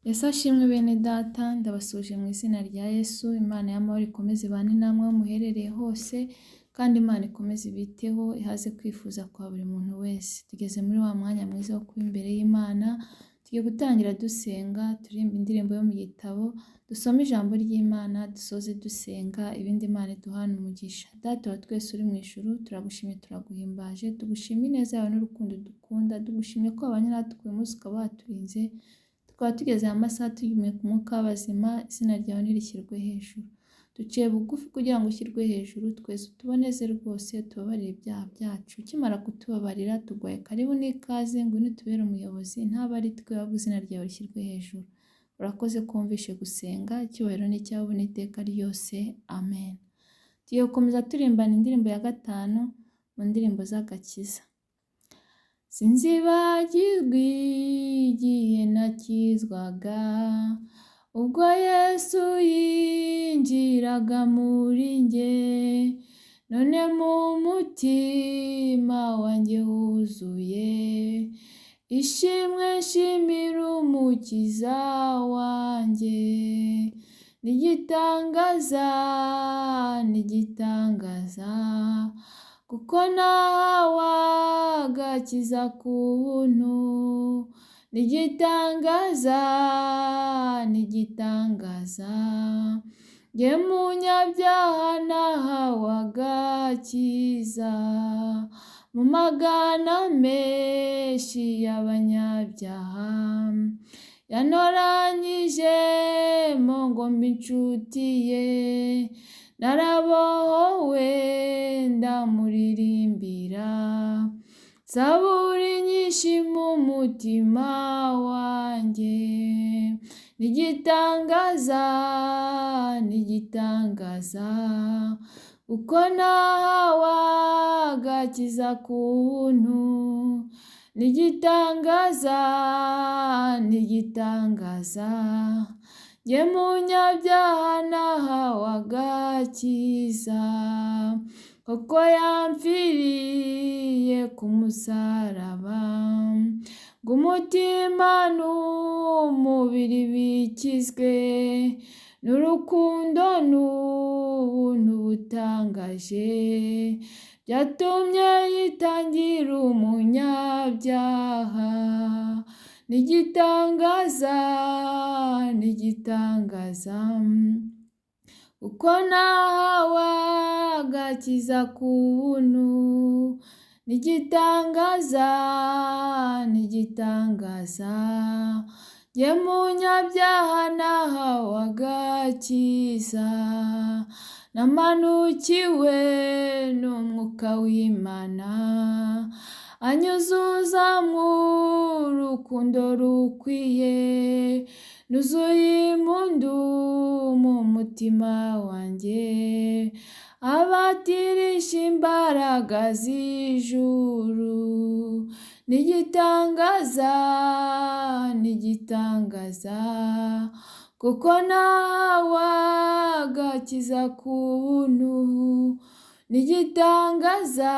Yesu ashimwe bene data, ndabasuje mu izina rya Yesu. Imana y'amahoro ikomeze ibane namwe aho muherereye hose, kandi Imana ikomeze ibiteho, ihaze kwifuza kwa buri muntu wese. Tugeze muri wa mwanya mwiza wo kuba imbere y'Imana, tugiye gutangira dusenga, turirimba indirimbo yo mu gitabo, dusome ijambo ry'Imana, dusoze dusenga, ibindi Imana iduhana umugisha. Data wa twese uri mu ijuru, turagushimye, turaguhimbaje, tugushimira ineza yawe n'urukundo dukunda, tugushimye ko wabanye natwe uyu munsi ukaba waturinze. Tukaba tugeze aya masaha tugiye ku mwuka w'abazima, izina ryawe nirishyirwe hejuru. Duciye bugufi kugira ngo ushyirwe hejuru, twese utuboneze rwose, tubabarire ibyaha byacu. Ukimara kutubabarira, tuguhaye karibu n'ikaze, ngwino utubere umuyobozi, ntabe ari twe, ahubwo izina ryawe rishyirwe hejuru. Urakoze ko wumvishe gusenga, icyubahiro ni icyawe n'iteka ryose, amen. Tugiye gukomeza turimbana indirimbo ya 5 mu ndirimbo z'agakiza. Sinzibagirwa igihe nakizwaga, ubwo Yesu yinjiraga muri njye, none mu mutima wanjye huzuye ishimwe, nshimira umukiza wanjye. Nigitangaza kuko nahawe agakiza ku buntu. Nigitangaza njye munyabyaha nahawe agakiza, mu magana menshi y'abanyabyaha yantoranyijemo ngo mbe inshuti ye. Narabohowe ndamuririmbira, zaburi nyinshi mu mutima wanjye. Nigitangaza uko nahawe agakiza ku buntu. Nigitangaza njye munyabyaha nahawe agakiza, kuko yampfiriye ku musaraba, ngo umutima n'umubiri bikizwe n'urukundo n'ubuntu butangaje, byatumye yitangira umunyabyaha. Nigitangaza uko nahawe agakiza ku buntu. Nigitangaza njye munyabyaha nahawe agakiza, namanukiwe n'umwuka w'Imana, anyuzuza mu rukundo rukwiye, nuzuye impundu mu mutima wanjye, abatirisha imbaraga z'ijuru. Nigitangaza kuko nahawe agakiza ku buntu. Nigitangaza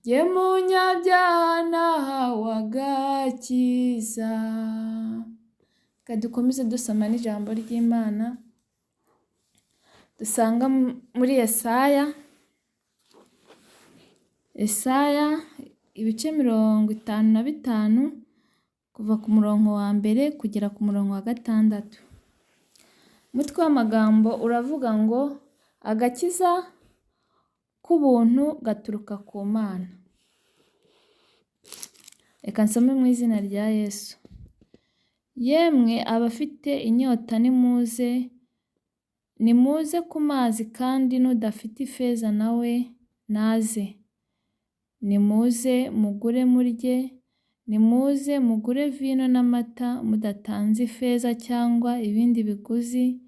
njye munyabyaha nahawe agakiza. Reka dukomeze dusoma n'ijambo ry'Imana dusanga muri Yesaya ibice 55 kuva ku murongo wa 1 kugera ku murongo wa 6. Umutwe w'amagambo uravuga ngo agakiza k'ubuntu gaturuka ku Mana. Reka nsome mu izina rya Yesu. Yemwe abafite inyota nimuze ku mazi, kandi n'udafite ifeza nawe naze. Nimuze mugure murye, nimuze mugure vino n'amata mudatanze ifeza cyangwa ibindi biguzi.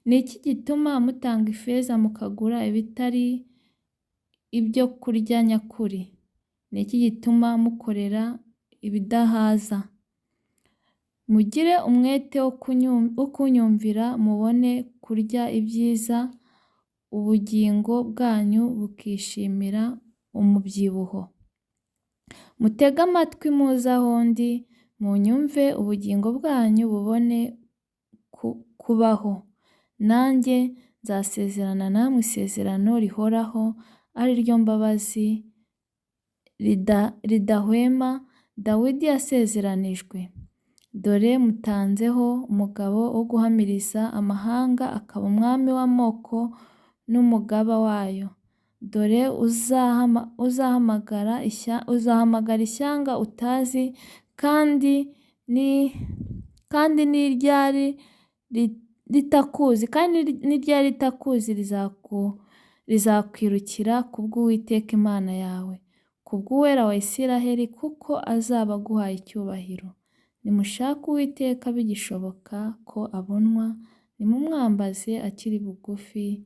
Ni iki gituma mutanga ifeza mukagura ibitari ibyo kurya nyakuri? Ni iki gituma mukorera ibidahaza? Mugire umwete wo kunyumvira, mubone kurya ibyiza, ubugingo bwanyu bukishimira umubyibuho. Mutege amatwi muze aho ndi, munyumve ubugingo bwanyu bubone kubaho. Nanjye nzasezerana namwe isezerano rihoraho, ari ryo mbabazi ridahwema Dawidi yasezeranijwe. Dore mutanzeho umugabo wo guhamiriza amahanga, akaba umwami w'amoko n'umugaba wayo. Dore uzahamagara ishyanga utazi, kandi n'iryari ritakuzi rizakwirukira kubw'Uwiteka Imana yawe, kubw'Uwera wa Isiraheli, kuko azaba aguhaye icyubahiro. Nimushake Uwiteka bigishoboka ko abonwa, nimumwambaze akiri bugufi.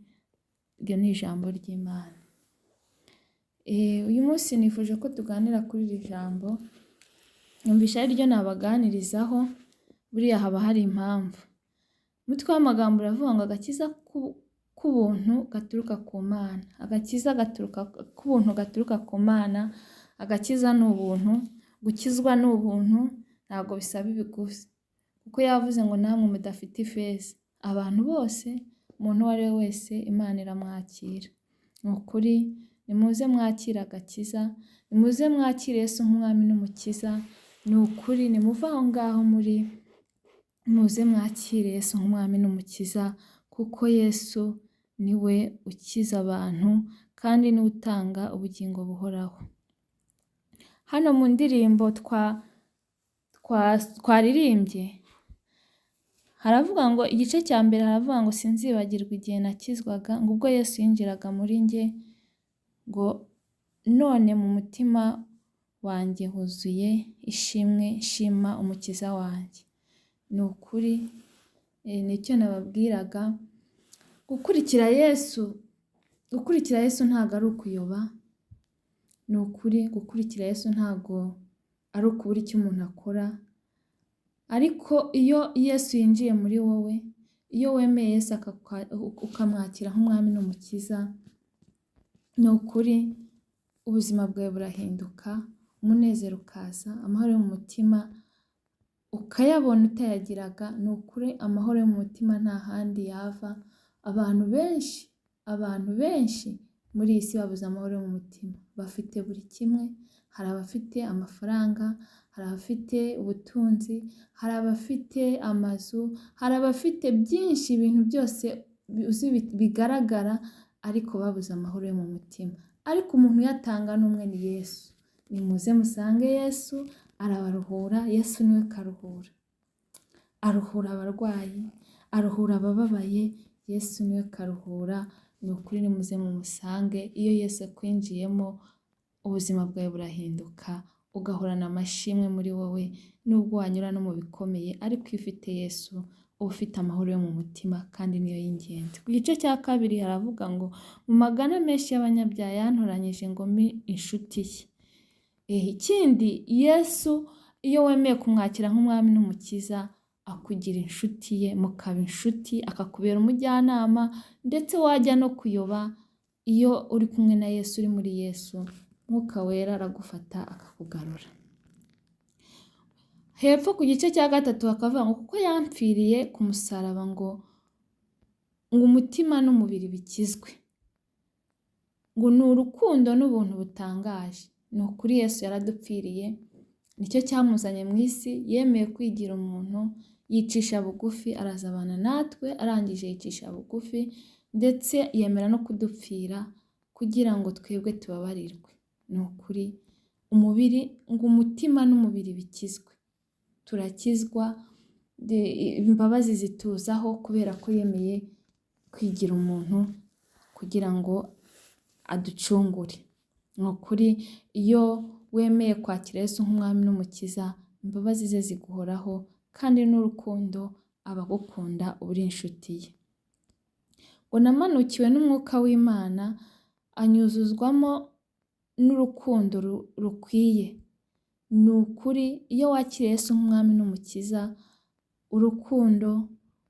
Iryo ni ijambo ry'Imana. Uyu munsi nifuje ko tuganira kuri iri jambo, numvise ari ryo nabaganirizaho. Buriya haba hari impamvu. Umutwe w'amagambo uravuga ngo agakiza k'ubuntu gaturuka ku Mana. Agakiza k'ubuntu gaturuka ku Mana. Agakiza ni ubuntu, gukizwa ni ubuntu, ntabwo bisaba ibiguzi. Kuko yavuze ngo namwe mudafite ifeza. Abantu bose, umuntu uwo ari we wese, Imana iramwakira. Ni ukuri, nimuze mwakire agakiza, nimuze mwakire Yesu nk'umwami n'umukiza. Ni ukuri, nimuve aho ngaho muri, muze mwakire Yesu nk'umwami n'umukiza, kuko Yesu niwe ukiza abantu kandi niwe utanga ubugingo buhoraho. Hano mu ndirimbo twaririmbye haravuga ngo, igice cya mbere haravuga ngo sinzibagirwa igihe nakizwaga, ngo ubwo Yesu yinjiraga muri njye, ngo none mu mutima wanjye huzuye ishimwe, nshima umukiza wanjye. Ni ukuri, nicyo nababwiraga, gukurikira Yesu ntabwo ari ukuyoba. Ni ukuri, gukurikira Yesu ntabwo ari ukubura icyo umuntu akora. Ariko iyo Yesu yinjiye muri wowe, iyo wemeye Yesu ukamwakira nk'umwami n'umukiza, ni ukuri ubuzima bwawe burahinduka, umunezero ukaza, amahoro yo mu mutima ukayabona utayagiraga. Ni ukuri, amahoro yo mu mutima nta handi yava. Abantu benshi muri iyi si babuze amahoro yo mu mutima. Bafite buri kimwe, hari abafite amafaranga, hari abafite ubutunzi, hari abafite amazu, hari abafite byinshi, ibintu byose bigaragara, ariko babuze amahoro yo mu mutima. Ariko umuntu uyatanga n'umwe ni Yesu. Nimuze musange Yesu, arabaruhura. Yesu niwe karuhura. Aruhura abarwayi, aruhura abababaye. Yesu niwe karuhura. Ni ukuri, nimuze mumusange. Iyo Yesu akwinjiyemo, ubuzima bwawe burahinduka, ugahorana amashimwe muri wowe, nubwo wanyura no mu bikomeye. Ariko iyo ufite Yesu, uba ufite amahoro yo mu mutima, kandi niyo y'ingenzi. Ku gice cya kabiri haravuga ngo, mu magana menshi y'abanyabyaha yantoranyije ngo mbe inshuti ye. Ikindi, Yesu iyo wemeye kumwakira nk'umwami n'umukiza, akugira inshuti ye, mukaba inshuti, akakubera umujyanama, ndetse wajya no kuyoba. Iyo uri kumwe na Yesu, uri muri Yesu, Mwuka Wera aragufata akakugarura. Hepfo ku gice cya gatatu hakavuga ngo, kuko yampfiriye ku musaraba ngo umutima n'umubiri bikizwe. Ngo ni urukundo n'ubuntu butangaje. Ni ukuri, Yesu yaradupfiriye, nicyo cyamuzanye mu isi. Yemeye kwigira umuntu, yicisha bugufi, arazabana natwe, arangije yicisha bugufi, ndetse yemera no kudupfira kugira ngo twebwe tubabarirwe. Ni ukuri, ngo umutima n'umubiri bikizwe. Turakizwa, imbabazi zituzaho kubera ko yemeye kwigira umuntu kugira ngo aducungure. Ni ukuri, iyo wemeye kwakira Yesu nk'umwami n'umukiza, imbabazi ze ziguhoraho, kandi n'urukundo abagukunda uba uri inshuti ye. Ngo namanukiwe n'umwuka w'Imana, anyuzuzwamo n'urukundo rukwiye. Ni ukuri, iyo wakiriye Yesu nk'umwami n'umukiza, urukundo,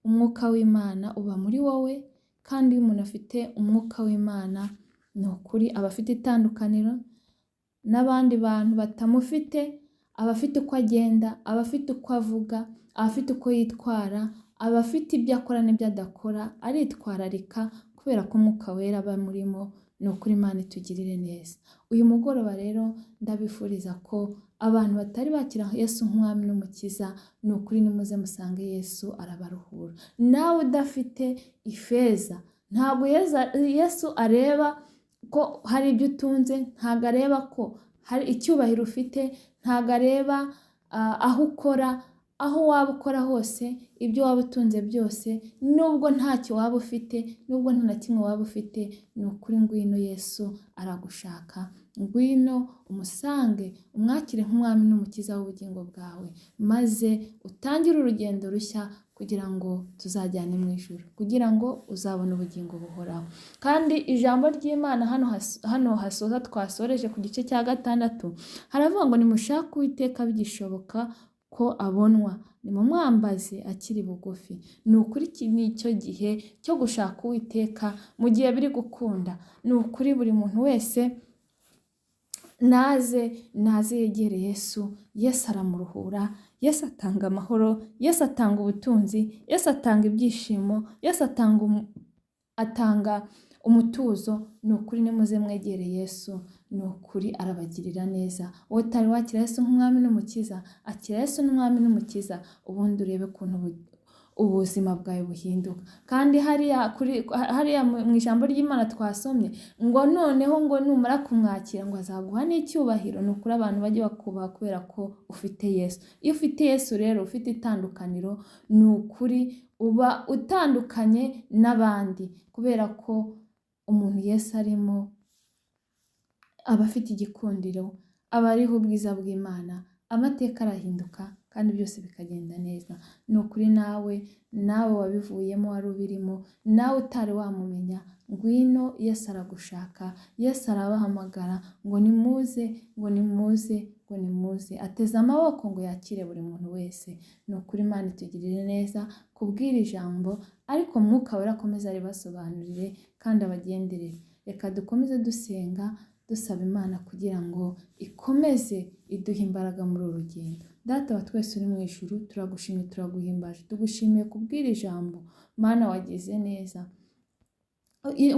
umwuka w'Imana uba muri wowe. Kandi iyo umuntu afite umwuka w'Imana, ni ukuri aba afite itandukaniro n'abandi bantu batamufite, abafite uko agenda, abafite uko avuga, abafite uko yitwara, abafite ibyo akora n'ibyo adakora, aritwararika kubera ko Umwuka Wera aba murimo. Ni ukuri Imana itugirire neza. Uyu mugoroba rero ndabifuriza ko abantu batari bakira Yesu nk'umwami n'umukiza, ni ukuri nimuze musange Yesu arabaruhura. Nawe udafite ifeza, ntabwo Yesu areba ko hari ibyo utunze, ntabwo areba ko hari icyubahiro ufite, ntabwo areba aho ukora, aho waba ukora hose, ibyo waba utunze byose, nubwo ntacyo waba ufite, nubwo nta na kimwe waba ufite, ni ukuri ngwino Yesu aragushaka. Ngwino umusange, umwakire nk'umwami n'umukiza w'ubugingo bwawe, maze utangire urugendo rushya kugira ngo tuzajyane mu ijuru, kugira ngo uzabone ubugingo buhoraho. Kandi ijambo ry'Imana hano hasoza twasoreje ku gice cya 6 haravuga ngo nimushake Uwiteka bigishoboka ko abonwa, nimumwambaze akiri bugufi. Ni ukuri iki ni cyo gihe cyo gushaka Uwiteka mu gihe biri gukunda. Ni ukuri buri muntu wese naze yegere Yesu. Yesu aramuruhura, Yesu atanga amahoro, Yesu atanga ubutunzi, Yesu atanga ibyishimo, Yesu atanga umutuzo. Ni ukuri nimuze mwegere Yesu, ni ukuri arabagirira neza. Wowe utari wakira Yesu nk'umwami n'umukiza, akira Yesu n'umwami n'umukiza, ubundi urebe ukuntu ubuzima bwawe buhinduka. Kandi hariya mu ijambo ry'Imana twasomye ngo noneho ngo numara kumwakira ngo azaguha n'icyubahiro. Ni ukuri abantu bajye bakubaha kubera ko ufite Yesu. Iyo ufite Yesu rero ufite itandukaniro, ni ukuri uba utandukanye n'abandi, kubera ko umuntu Yesu arimo aba afite igikundiro, aba ariho ubwiza bw'Imana, amateka arahinduka kandi byose bikagenda neza. Ni ukuri nawe wabivuyemo, wari ubirimo, nawe utari wamumenya, ngwino Yesu aragushaka, Yesu arabahamagara ngo nimuze, ngo nimuze, ngo nimuze. Ateze amaboko ngo yakire buri muntu wese. Ni ukuri Imana itugirire neza kubwira ijambo, ariko Mwuka Wera akomeze aribasobanurire kandi abagenderere. Reka dukomeze dusenga dusaba Imana kugira ngo ikomeze iduhe imbaraga muri uru rugendo. Data wa twese uri mu ijuru, turagushimiye, turaguhimbaje, tugushimiye kubwira ijambo. Mana wagize neza.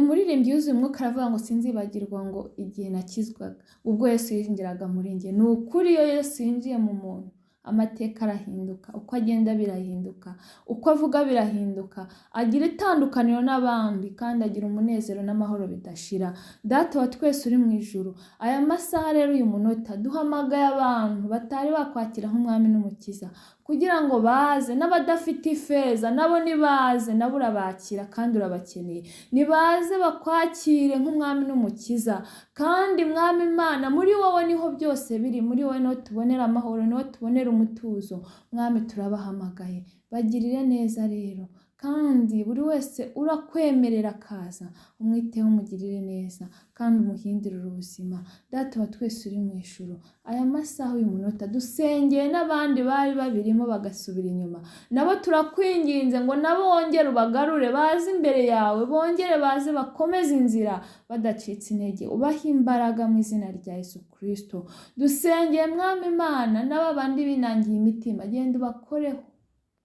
Umuririmbyi yuzuye umwuka aravuga ngo sinzibagirwa ngo igihe nakizwaga, ubwo Yesu yinjiraga muri njye. Ni ukuri iyo Yesu yinjiye mu muntu, amateka arahinduka, uko agenda birahinduka, uko avuga birahinduka, agira itandukaniro n'abandi kandi agira umunezero n'amahoro bidashira. Data wa twese uri mu ijuru, aya masaha rero uyu munota duhamagaye abantu batari bakwakira nk'umwami n'umukiza kugira ngo baze, n'abadafite ifeza nabo nibaze, nabo urabakira kandi urabakeneye. Nibaze bakwakire nk'umwami n'umukiza. Kandi mwami Imana, muri wowe niho byose biri, muri wowe niho tubonera amahoro, niho tubonera umutuzo. Mwami turabahamagaye, bagirire neza rero, kandi buri wese urakwemerera akaza, umwiteho, umugirire neza kandi umuhindurire ubuzima. Data wa twese uri mu ijuru, aya masaha uyu munota dusengeye n'abandi bari babirimo bagasubira inyuma, nabo turakwinginze ngo nabo wongere ubagarure, baze imbere yawe, bongere baze bakomeze inzira badacitse intege, ubahe imbaraga mu izina rya Yesu Kristo. Dusengeye mwami Imana n'abandi binangiye imitima, genda ubakoreho,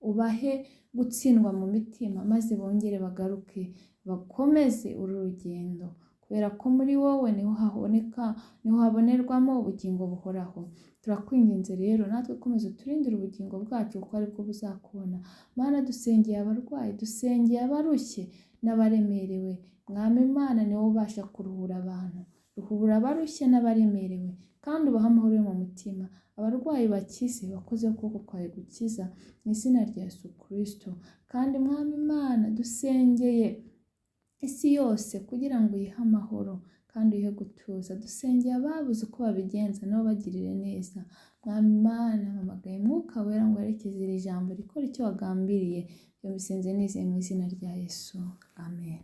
ubahe gutsindwa mu mitima, maze bongere bagaruke, bakomeze uru rugendo, kubera ko muri wowe niho habonerwamo ubugingo buhoraho. Turakwinginze rero natwe komeza uturindire ubugingo bwacu kuko aribwo buzakubona. Mana dusengeye abarwayi, dusengeye abarushye n'abaremerewe. Mwami Imana niwe ubasha kuruhura abantu, ruhura abarushye n'abaremerewe kandi ubaha amahoro yo mu mutima. Abarwayi bakize, bakoze ukuboko kwawe gukiza mu izina rya Yesu Kristo. Kandi mwami Imana dusengeye isi yose kugira ngo yihe amahoro kandi yihe gutuza. Dusengeye ababuze uko babigenza, nabo bagirire neza. Mwami Imana mpamagaye Mwuka Wera ngo arekeze iri jambo rikora icyo wagambiriye. Bisenze nizeye mu izina rya Yesu. Amen.